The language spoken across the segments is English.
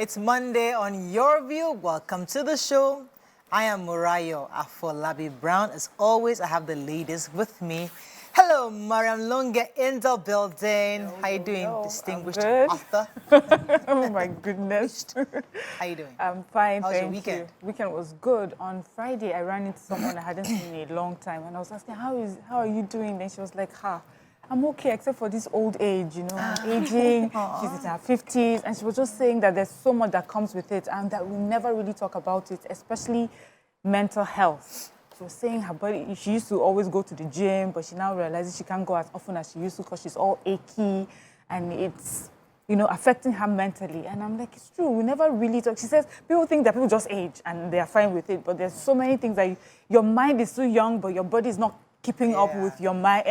It's Monday on Your View. Welcome to the show. I am Murayo Afolabi Brown. As always, I have the ladies with me. Hello, Maryam Longa in the building. Hello, how you doing, hello. distinguished author? Oh my goodness. How you doing? I'm fine, How's thank your weekend? you. Weekend was good. On Friday, I ran into someone I hadn't seen in a long time, and I was asking, how are you doing? And she was like, I'm okay, except for this old age, you know, I'm aging. She's in her 50s, and she was just saying that there's so much that comes with it, and that we never really talk about it, especially mental health. She was saying her body, she used to always go to the gym, but she now realizes she can't go as often as she used to because she's all achy, and it's, you know, affecting her mentally. And I'm like, it's true, we never really talk. She says, people think that people just age and they are fine with it, but there's so many things that your mind is too young, but your body is not keeping up with your mind,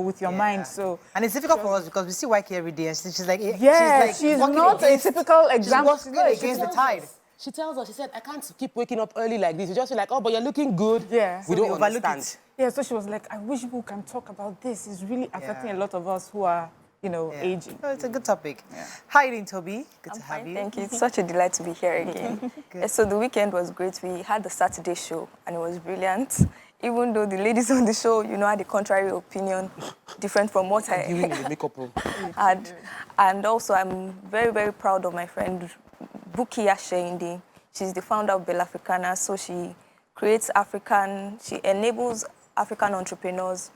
with your mind. So, and it's difficult for us because we see YK every day, and she's like, she's not a typical example. She's walking against the tide. She tells us, she said, I can't keep waking up early like this. You just feel like, oh, but you're looking good. Yeah. We don't understand. It. Yeah, so she was like, I wish people can talk about this. It's really affecting a lot of us who are, aging. Oh, it's a good topic. Yeah. How are you doing, Toby? Good to have you. Thank you. It's such a delight to be here again. So the weekend was great. We had the Saturday show, and it was brilliant. Even though the ladies on the show, had a contrary opinion, different from what I had. And also, I'm very, very proud of my friend, Buki Ashende. She's the founder of Bell Africana, so she she enables African entrepreneurs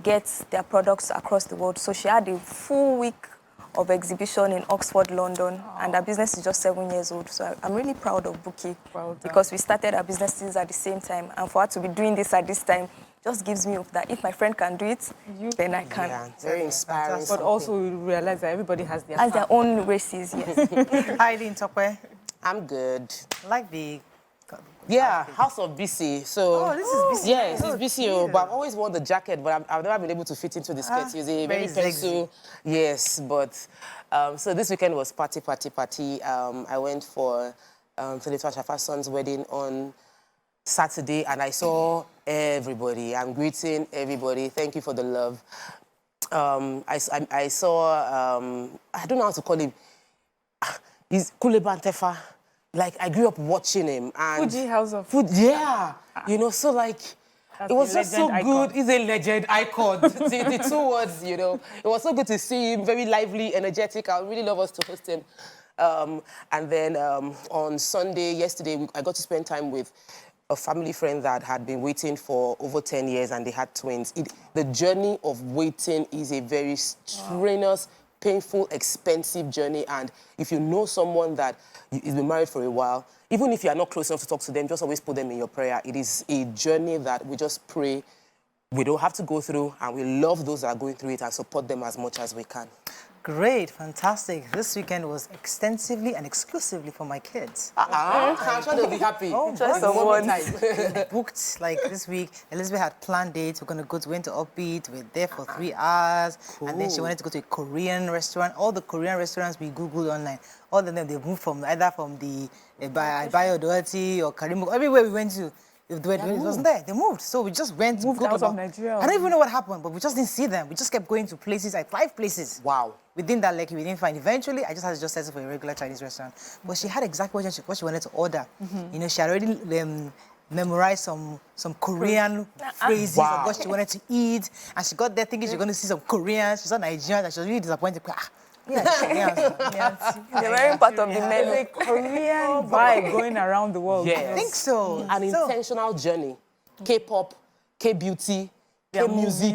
get their products across the world. So she had a full week of exhibition in Oxford, London, and her business is just 7 years old. So I'm really proud of Buki because we started our businesses at the same time, and for her to be doing this at this time just gives me hope that if my friend can do it, then I can. Yeah, very inspiring. But also we realize that everybody has their own races, yes. How are you doing, Tokwe? I'm good. I like the... House of BC. So, this is BC. Yes, it's BC, but I've always worn the jacket, but I've never been able to fit into the skirt. It's a very pencil. Yes, but so this weekend was party. I went for Senator Shafa's son's wedding on Saturday, and I saw everybody. I'm greeting everybody. Thank you for the love. I saw, I don't know how to call him. He's Kuleban Tefa. Like, I grew up watching him. And Fuji House of Food. Yeah. So like, it was just so good. He's a legend icon. the two words, It was so good to see him, very lively, energetic. I would really love us to host him. And then on Sunday, yesterday, I got to spend time with a family friend that had been waiting for over 10 years, and they had twins. The journey of waiting is a very strenuous, painful, expensive journey, and if you know someone that has been married for a while, even if you are not close enough to talk to them, just always put them in your prayer. It is a journey that we just pray we don't have to go through, and we love those that are going through it and support them as much as we can. Great, fantastic. This weekend was extensively and exclusively for my kids. I'm sure they'll be happy. Just one time. Booked, like this week, Elizabeth had planned dates. We're going to went to Upbeat. We're there for 3 hours. Cool. And then she wanted to go to a Korean restaurant. All the Korean restaurants we Googled online, all of them, they moved from either from the Bayo or Karimu. Everywhere we went to, it wasn't there. They moved. So we just moved out of Nigeria. I don't even know what happened, but we just didn't see them. We just kept going to places, like 5 places. Wow. Within that Lekki, we didn't find. Eventually, I just had to settle for a regular Chinese restaurant. But she had exactly what she wanted to order. She had already memorized some Korean phrases of what she wanted to eat. And she got there thinking she was going to see some Koreans. She saw Nigerians, and she was really disappointed. They're very part of the menu. There's a Korean vibe going around the world. Yes. I think so. An intentional journey. K-pop, K-beauty, K-music.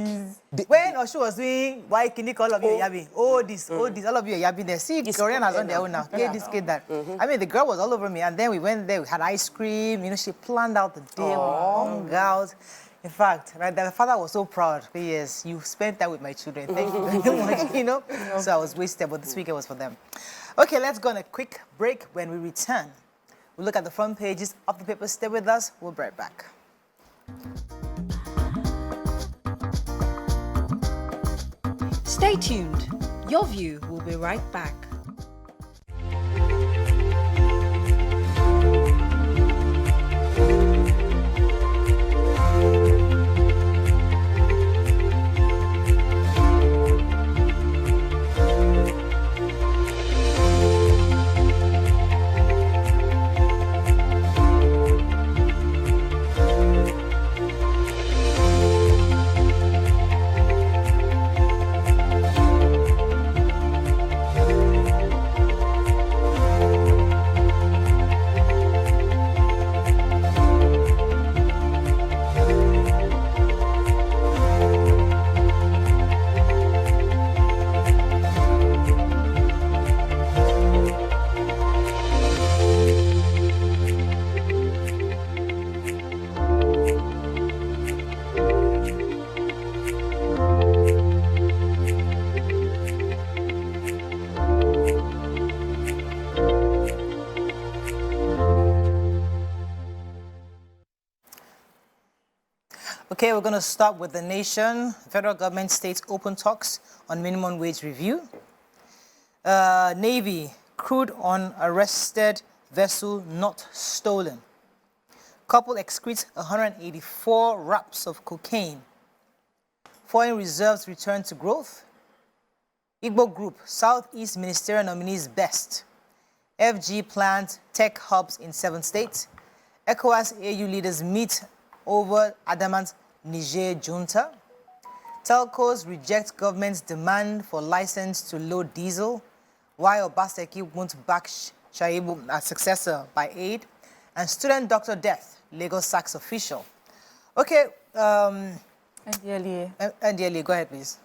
When Oshu was doing, why can you call of you yabbing? Oh, this, all of you are yabbing there. See, Korean has on their own now. K this, K that. I mean, the girl was all over me. And then we went there, we had ice cream. She planned out the day, we hung out. In fact, the father was so proud. Yes, you spent time with my children. Thank you very much, So I was wasted, but this weekend was for them. Okay, let's go on a quick break. When we return, we'll look at the front pages of the paper. Stay with us. We'll be right back. Stay tuned. Your View will be right back. Okay, we're going to start with the nation. Federal government states open talks on minimum wage review. Navy, crude on arrested vessel not stolen. Couple excretes 184 wraps of cocaine. Foreign reserves return to growth. Igbo Group, Southeast Ministerial nominees best. FG plans tech hubs in 7 states. ECOWAS AU leaders meet over adamant Niger junta. Telcos reject government's demand for license to load diesel, while Obaseki won't back Shaibu as successor by aid. And student doctor death, Lagos sacks official. Okay, NDLEA. NDLEA, go ahead, please.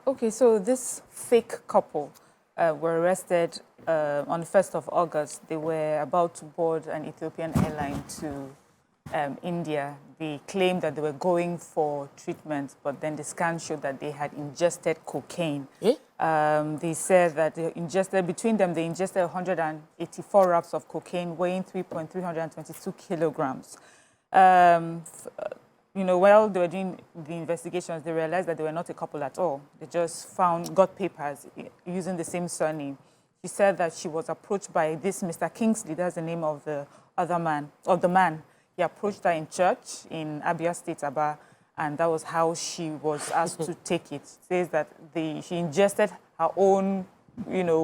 Okay, so this fake couple were arrested on the 1st of August. They were about to board an Ethiopian airline to India. They claimed that they were going for treatment, but then the scan showed that they had ingested cocaine. Eh? They said that they ingested 184 wraps of cocaine weighing 322 kilograms. You know, while they were doing the investigations, they realized that they were not a couple at all. They just got papers using the same surname. She said that she was approached by this Mr. Kingsley, that's the name of the man. He approached her in church in Abia State, Aba, and that was how she was asked to take it. It says that she ingested her own,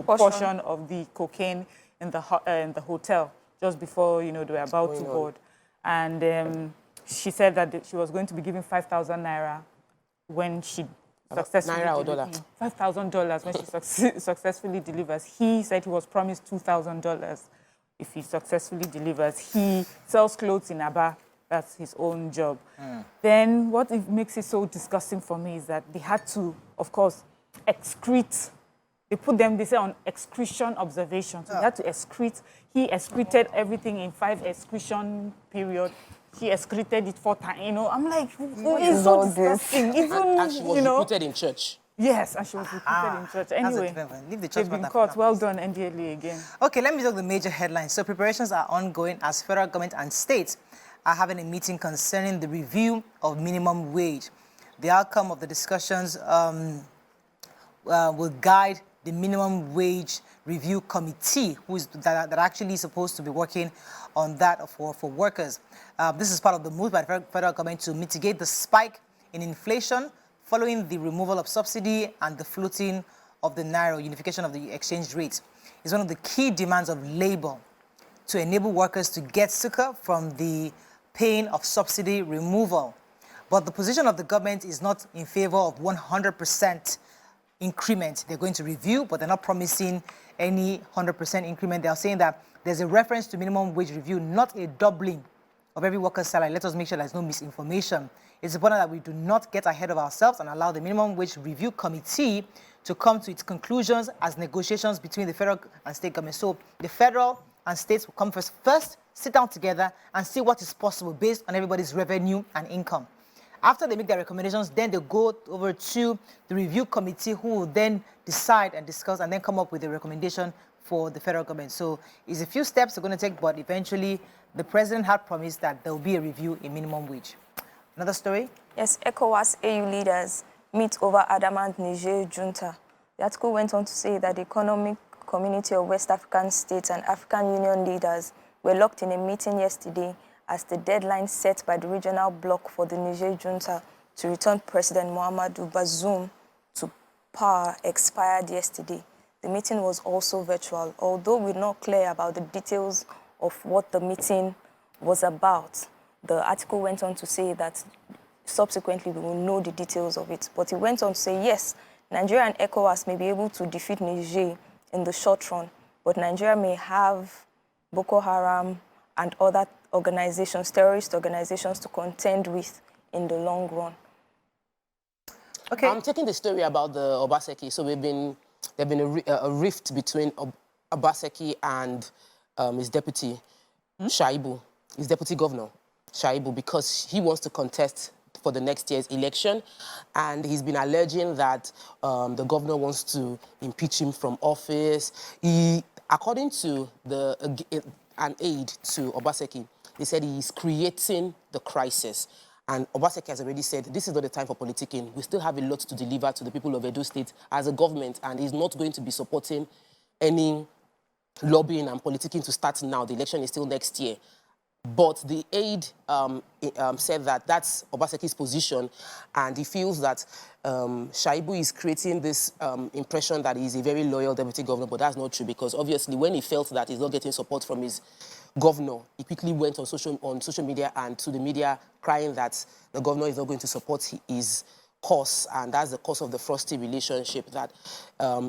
portion of the cocaine in the hotel just before, they were about to board. And she said that she was going to be given 5,000 naira when she successfully Naira or dollar? $5,000 when she successfully delivers. He said he was promised $2,000 if he successfully delivers. He sells clothes in Aba. That's his own job. Then what makes it so disgusting for me is that they had to, of course, excrete. They say on excretion observation. So they had to excrete. He excreted everything in 5 excretion period. She excreted it 4 times. I'm like, what is so disgusting? Even, and she was recruited in church. Yes, and she was recruited in church. Anyway, leave the church they've been caught. Well done, NDLEA again. Okay, let me talk the major headlines. So preparations are ongoing as federal government and states are having a meeting concerning the review of minimum wage. The outcome of the discussions will guide the minimum wage review committee, that actually is supposed to be working on that for workers. This is part of the move by the federal government to mitigate the spike in inflation following the removal of subsidy and the floating of the naira, unification of the exchange rates. It's one of the key demands of labor to enable workers to get succor from the pain of subsidy removal. But the position of the government is not in favor of 100% increment. They're going to review, but they're not promising any 100% increment. They are saying that there's a reference to minimum wage review, not a doubling of every worker's salary. Let us make sure there's no misinformation. It's important that we do not get ahead of ourselves and allow the minimum wage review committee to come to its conclusions as negotiations between the federal and state government. So the federal and states will come first, sit down together and see what is possible based on everybody's revenue and income. After they make their recommendations, then they go over to the review committee who will then decide and discuss and then come up with a recommendation for the federal government. So it's a few steps they're going to take, but eventually the president had promised that there will be a review in minimum wage. Another story? Yes, ECOWAS AU leaders meet over adamant Niger junta. The article went on to say that the Economic Community of West African States and African Union leaders were locked in a meeting yesterday as the deadline set by the regional bloc for the Niger junta to return President Muhammadu Bazoum to power expired yesterday. The meeting was also virtual, although we're not clear about the details of what the meeting was about. The article went on to say that subsequently we will know the details of it. But it went on to say, yes, Nigeria and ECOWAS may be able to defeat Niger in the short run, but Nigeria may have Boko Haram and other organizations, terrorist organizations, to contend with in the long run. Okay. I'm taking the story about the Obaseki. So there's been a rift between Obaseki and his deputy, Shaibu, his deputy governor, Shaibu, because he wants to contest for the next year's election. And he's been alleging that the governor wants to impeach him from office. According to an aide to Obaseki, they said he's creating the crisis. And Obaseki has already said, this is not the time for politicking. We still have a lot to deliver to the people of Edo State as a government, and he's not going to be supporting any lobbying and politicking to start now. The election is still next year. But the aide said that that's Obaseki's position, and he feels that Shaibu is creating this impression that he's a very loyal deputy governor, but that's not true, because obviously when he felt that he's not getting support from his governor, he quickly went on social media and to the media crying that the governor is not going to support his cause, and that's the cause of the frosty relationship, that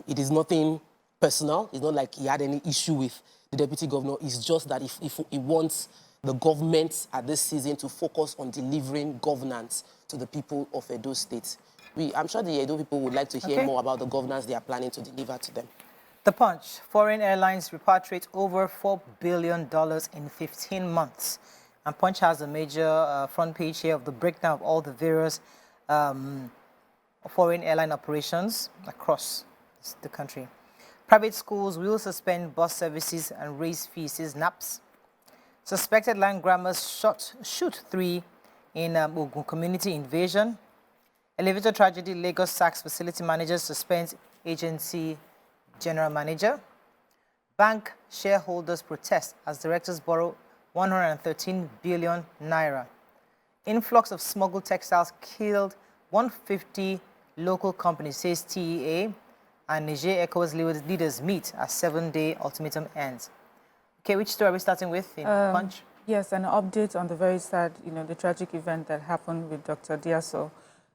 it is nothing personal. It's not like he had any issue with the deputy governor. It's just that if he wants the government at this season to focus on delivering governance to the people of Edo State. I'm sure the Edo people would like to hear more about the governance they are planning to deliver to them. The Punch. Foreign airlines repatriate over $4 billion in 15 months. And Punch has a major front page here of the breakdown of all the various foreign airline operations across the country. Private schools will suspend bus services and raise fees, says NAPS. Suspected land grabbers shoot 3 in Ogun community invasion. Elevator tragedy, Lagos sacks facility manager, suspends agency general manager. Bank shareholders protest as directors borrow 113 billion naira. Influx of smuggled textiles killed 150 local companies, says TEA. And Niger ECOWAS leaders meet as 7-day ultimatum ends. Okay, which story are we starting with in Punch? Yes, an update on the very sad, the tragic event that happened with Dr. Diaso,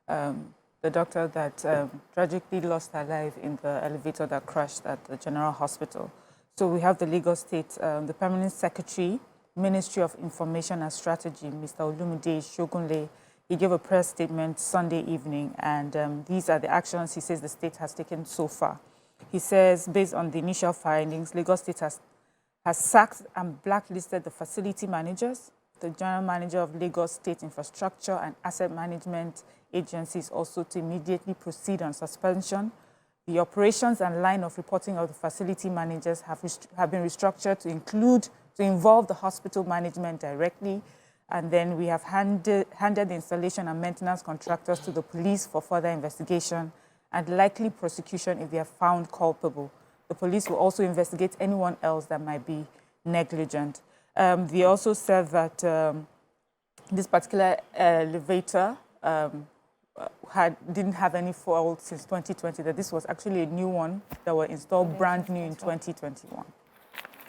the doctor that tragically lost her life in the elevator that crashed at the General Hospital. So we have the Lagos State, the Permanent Secretary, Ministry of Information and Strategy, Mr. Olumide Shogunle. He gave a press statement Sunday evening, and these are the actions he says the state has taken so far. He says, based on the initial findings, Lagos State has sacked and blacklisted the facility managers. The general manager of Lagos State Infrastructure and Asset Management Agencies also to immediately proceed on suspension. The operations and line of reporting of the facility managers have been restructured to involve the hospital management directly. And then we have handed the installation and maintenance contractors to the police for further investigation and likely prosecution if they are found culpable. The police will also investigate anyone else that might be negligent. They also said that this particular elevator didn't have any fault since 2020, that this was actually a new one that were installed brand new in 2021.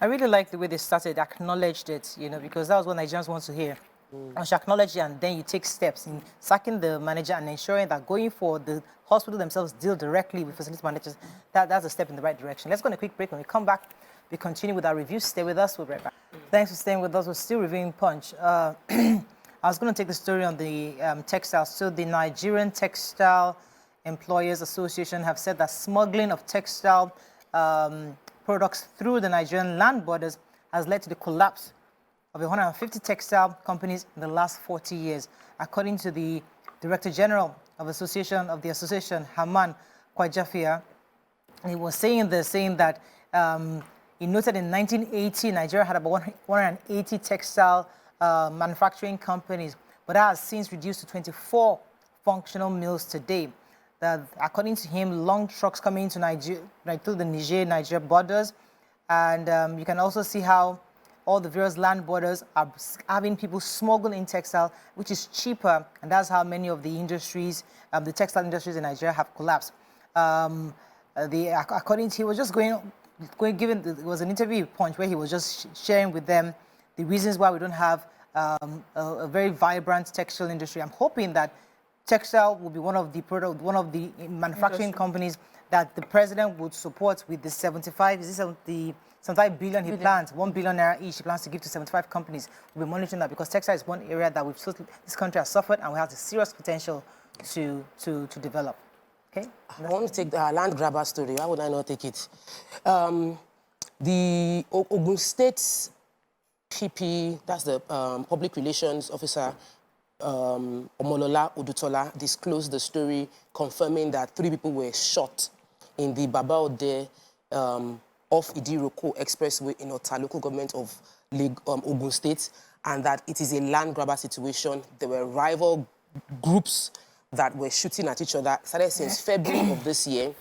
I really like the way they started, acknowledged it, because that was what Nigerians want to hear. Once you acknowledge it, and then you take steps in sacking the manager and ensuring that going forward, the hospital themselves deal directly with facility managers. That's a step in the right direction. Let's go on a quick break. When we come back, we continue with our review. Stay with us. We'll be right back. Thanks for staying with us. We're still reviewing Punch. I was going to take the story on the textiles. So the Nigerian Textile Employers Association have said that smuggling of textile products through the Nigerian land borders has led to the collapse of 150 textile companies in the last 40 years. According to the Director General of the association, Haman Kwajafia, he was saying that he noted in 1980, Nigeria had about 180 textile manufacturing companies, but that has since reduced to 24 functional mills today. That, according to him, long trucks coming into Nigeria, through the Niger borders, and you can also see how all the various land borders are having people smuggle in textile, which is cheaper, and that's how many of the industries, the textile industries in Nigeria have collapsed. According to, he was just giving, it was an interview Punch where he was just sharing with them the reasons why we don't have a very vibrant textile industry. I'm hoping that textile will be one of the manufacturing companies that the president would support with the 75 billion he plans, 1 billion naira each he plans to give to 75 companies. We'll be monitoring that because textile is one area that this country has suffered and we have the serious potential to develop. Okay? I want to take the land grabber story. Why would I not take it? The Ogun State PP, that's the public relations officer, Omolola Odutola, disclosed the story confirming that 3 people were shot in the Baba Ode off Idiroko Expressway in Ota local government of Ogun State. and that it is a land grabber situation. There were rival groups that were shooting at each other. It started since February of this year.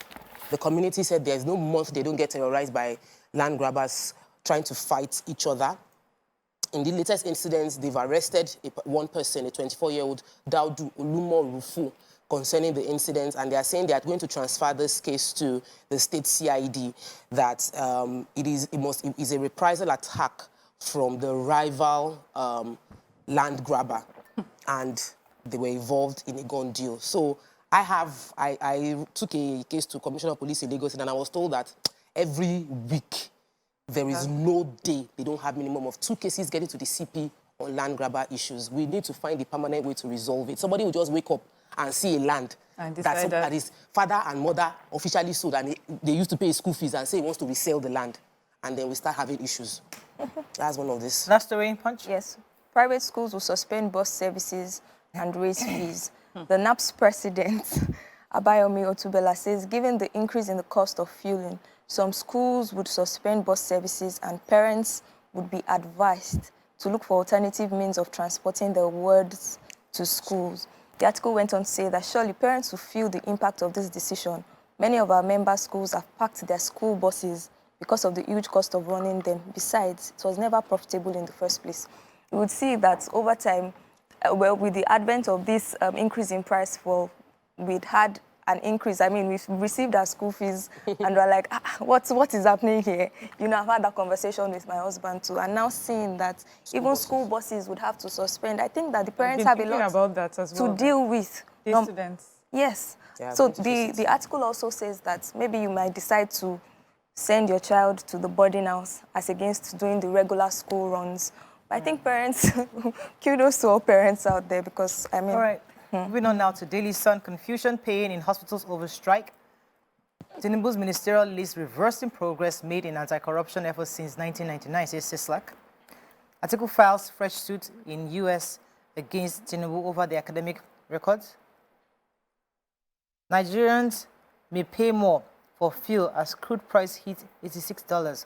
The community said there's no month they don't get terrorized by land grabbers trying to fight each other. In the latest incidents, they've arrested one person, a 24-year-old Daudu Olumo Rufu, concerning the incidents, and they are saying they are going to transfer this case to the state CID, that it is a reprisal attack from the rival land grabber, and they were involved in a gun deal. So I took a case to Commissioner of Police in Lagos, and I was told that every week there is no day they don't have minimum of 2 cases getting to the CP on land grabber issues. We need to find a permanent way to resolve it. Somebody will just wake up and see a land that his father and mother officially sold, and they used to pay school fees, and say he wants to resell the land, and then we start having issues. That's one of this. Last story in Punch? Yes. Private schools will suspend bus services and raise fees. The NAPS president, Abayomi Otubela, says given the increase in the cost of fueling, some schools would suspend bus services and parents would be advised to look for alternative means of transporting their wards to schools. The article went on to say that surely parents will feel the impact of this decision. Many of our member schools have packed their school buses because of the huge cost of running them. Besides, it was never profitable in the first place. You would see that over time, well, with the advent of this increase in price, well, we'd had an increase. I mean, we've received our school fees and we're like, what is happening here? You know, I've had that conversation with my husband too. And now seeing that even school buses would have to suspend, I think that the parents have a lot about that as well, to deal with. The students. Yes. Yeah, so the article also says that maybe you might decide to send your child to the boarding house as against doing the regular school runs. But I think parents, kudos to all parents out there, because, I mean... All right. Moving on now to Daily Sun. Confusion pain in hospitals over strike. Tinubu's ministerial list reversing progress made in anti-corruption efforts since 1999, says CISLAC. Article files fresh suit in U.S. against Tinubu over the academic records. Nigerians may pay more for fuel as crude price hit $86.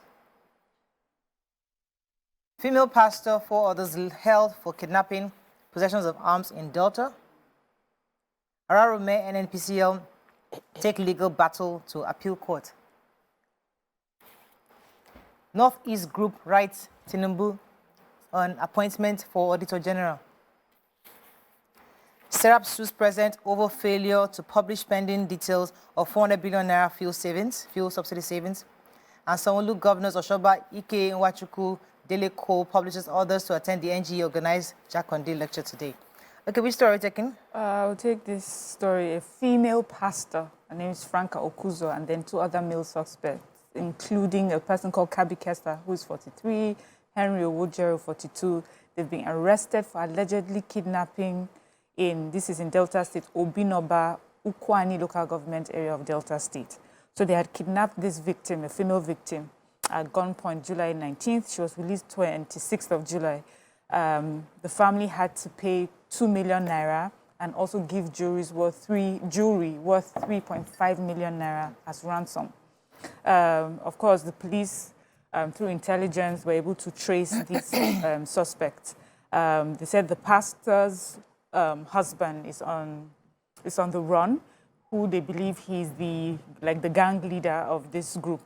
Female pastor, 4 others held for kidnapping, possessions of arms in Delta. Ararume and NPCL take legal battle to appeal court. Northeast Group writes Tinubu on appointment for Auditor General. Serap sues president over failure to publish spending details of 400 billion naira fuel subsidy savings. And Sanwo-Olu governors Oshoba, Ike Nwachukwu, Dele Cole publishes orders to attend the NGE organized Jakonde lecture today. Okay, which story are you taking? I'll take this story. A female pastor, her name is Franca Okuzo, and then 2 other male suspects, including a person called Kabi Kester, who is 43, Henry Owojero, 42. They've been arrested for allegedly kidnapping this is in Delta State, Obinoba, Ukwani local government area of Delta State. So they had kidnapped this victim, a female victim, at gunpoint July 19th. She was released 26th of July. The family had to pay 2 million naira and also give jewelry worth 3.5 million naira as ransom. Of course, the police, through intelligence, were able to trace this suspect. They said the pastor's husband is on the run, who they believe he's the gang leader of this group.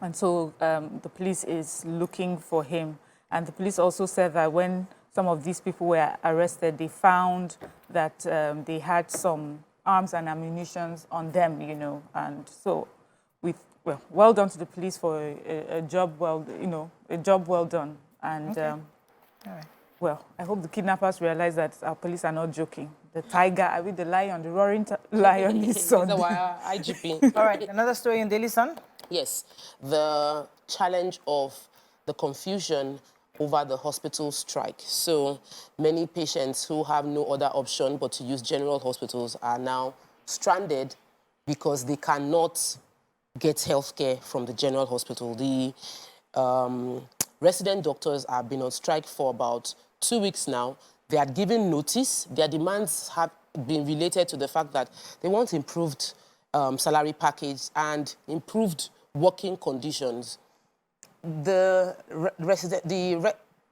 And so the police is looking for him. And the police also said that when some of these people were arrested, they found that they had some arms and ammunition on them, you know. And so, well done to the police for a job well done. And All right. Well, I hope the kidnappers realize that our police are not joking. The tiger, the lion, the roaring lion is on. That's why IGP. All right, another story in Daily Sun. Yes, the challenge of the confusion over the hospital strike. So many patients who have no other option but to use general hospitals are now stranded because they cannot get healthcare from the general hospital. The resident doctors have been on strike for about 2 weeks now. They had given notice. Their demands have been related to the fact that they want improved salary package and improved working conditions. The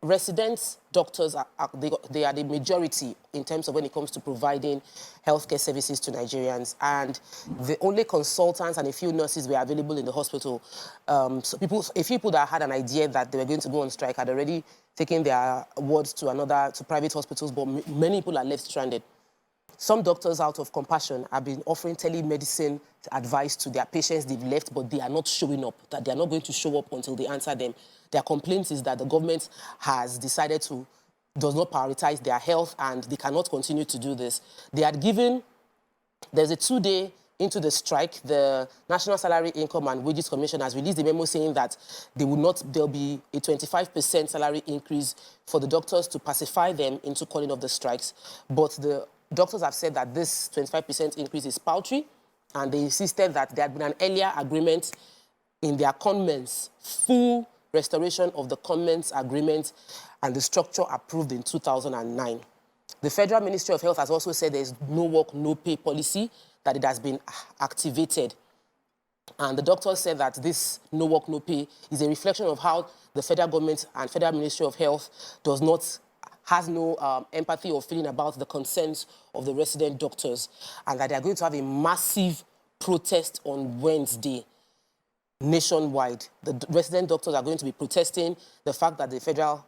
resident doctors, they are the majority in terms of when it comes to providing healthcare services to Nigerians. And the only consultants and a few nurses were available in the hospital. So a few people that had an idea that they were going to go on strike had already taken their wards to private hospitals, but many people are left stranded. Some doctors, out of compassion, have been offering telemedicine advice to their patients they've left, but they are not showing up, that they are not going to show up until they answer them. Their complaint is that the government has decided does not prioritize their health, and they cannot continue to do this. There's a 2-day into the strike. The National Salary, Income and Wages Commission has released a memo saying that there'll be a 25% salary increase for the doctors to pacify them into calling off the strikes. But the doctors have said that this 25% increase is paltry, and they insisted that there had been an earlier agreement in their comments, full restoration of the comments agreement and the structure approved in 2009. The Federal Ministry of Health has also said there is no work, no pay policy, that it has been activated. And the doctors said that this no work, no pay is a reflection of how the federal government and Federal Ministry of Health has no empathy or feeling about the concerns of the resident doctors, and that they are going to have a massive protest on Wednesday nationwide. The resident doctors are going to be protesting the fact that the federal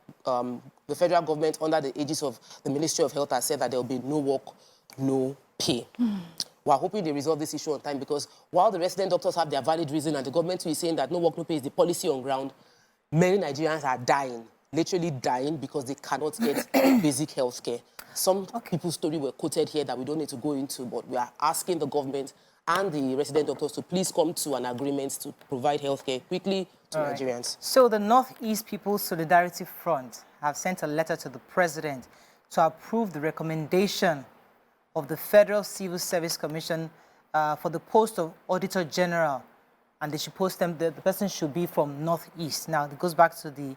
government, under the aegis of the Ministry of Health, has said that there will be no work, no pay. We're hoping they resolve this issue on time, because while the resident doctors have their valid reason and the government is saying that no work, no pay is the policy on ground, many Nigerians are dying, literally dying, because they cannot get basic health care. Some people's story were quoted here that we don't need to go into, but we are asking the government and the resident doctors to please come to an agreement to provide health care quickly to Nigerians. So the Northeast People's Solidarity Front have sent a letter to the president to approve the recommendation of the Federal Civil Service Commission for the post of Auditor General, and they should post them, the person should be from Northeast. Now, it goes back to the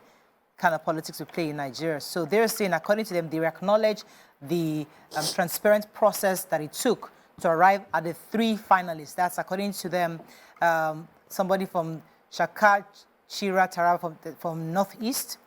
kind of politics we play in Nigeria. So they're saying, according to them, they acknowledge the transparent process that it took to arrive at the 3 finalists. That's, according to them, somebody from Shaka Chira Tara from Northeast,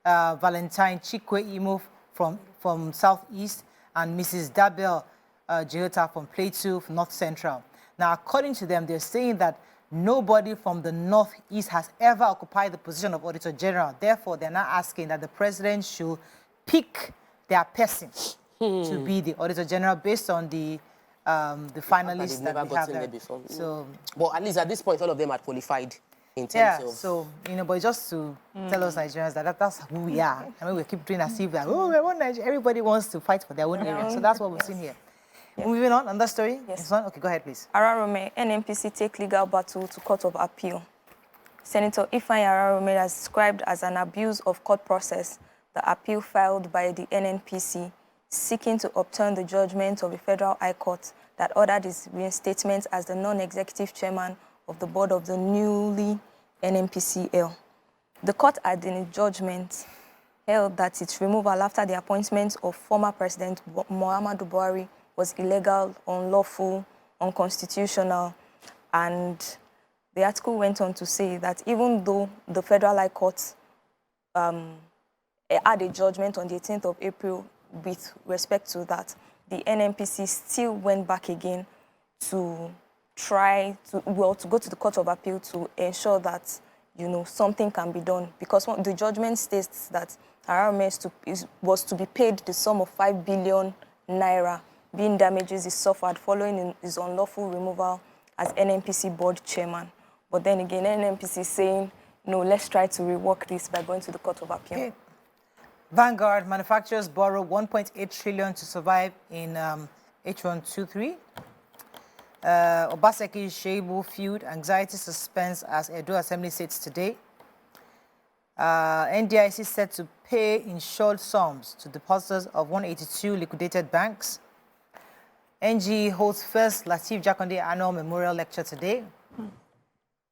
Valentine Chikwe Imo from Southeast, and Mrs. Dabel Jehota from Plateau, North Central. Now, according to them, they're saying that nobody from the Northeast has ever occupied the position of Auditor General. Therefore, they're now asking that the president should pick their person to be the Auditor General based on the finalists that we have there. Before. So, well, at least at this point, all of them are qualified in terms of... so, but just to tell us Nigerians that that's who we are. I mean, we keep doing as if that, we're one Nigeria. Everybody wants to fight for their own area. So that's what we've seen here. Yeah. Moving on that story? Yes. Okay, go ahead, please. Ararome, NNPC take legal battle to Court of Appeal. Senator Ifeanyi Ararome has described as an abuse of court process the appeal filed by the NNPC seeking to overturn the judgment of the Federal High Court that ordered his reinstatement as the non-executive chairman of the board of the newly NNPCL. The court had in its judgment held that its removal after the appointment of former President Muhammadu Buhari was illegal, unlawful, unconstitutional, and the article went on to say that even though the Federal High Court had a judgment on the 18th of April with respect to that, the NNPC still went back again to try to, to go to the Court of Appeal to ensure that, something can be done. Because the judgment states that Ararome was to be paid the sum of 5 billion naira, being damages he suffered following his unlawful removal as NNPC board chairman. But then again, NNPC is saying, no, let's try to rework this by going to the Court of Appeal. Okay. Vanguard, manufacturers borrow 1.8 trillion to survive in H123. Obaseki Sheibu feud, anxiety suspense as Edo Assembly sits today. NDIC set to pay insured sums to depositors of 182 liquidated banks. NG holds first Lateef Jakonde annual memorial lecture today.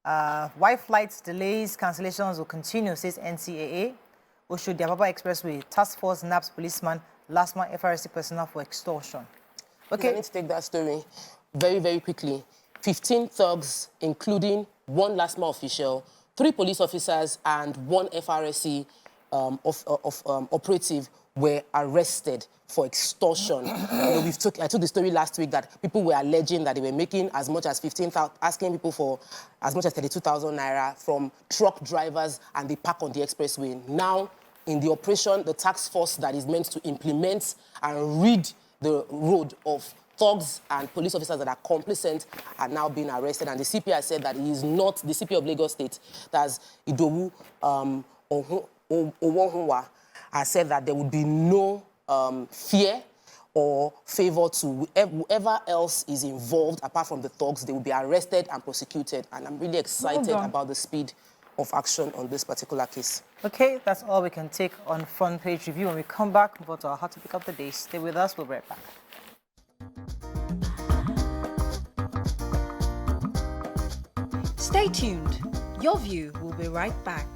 Why flights delays, cancellations will continue, says NCAA. Oshodi Apapa Expressway, Task Force naps policeman, last month FRSC personnel for extortion. Okay. I need to take that story very, very quickly. 15 thugs, including 1 LASMA official, 3 police officers, and 1 FRSC, operative were arrested for extortion. I took the story last week that people were alleging that they were making as much as 15,000, asking people for as much as 32,000 naira from truck drivers, and they park on the expressway. Now, in the operation, the task force that is meant to implement and rid the road of thugs and police officers that are complicit are now being arrested. And the CP has said that he is not the CP of Lagos State. That's Idowu Owonhunwa, has said that there would be no fear or favor to whoever else is involved apart from the thugs. They will be arrested and prosecuted. And I'm really excited about the speed of action on this particular case. Okay, that's all we can take on Front Page Review. When we come back, we'll go to our How to Pick Up the Day. Stay with us. We'll be right back. Stay tuned. Your View will be right back.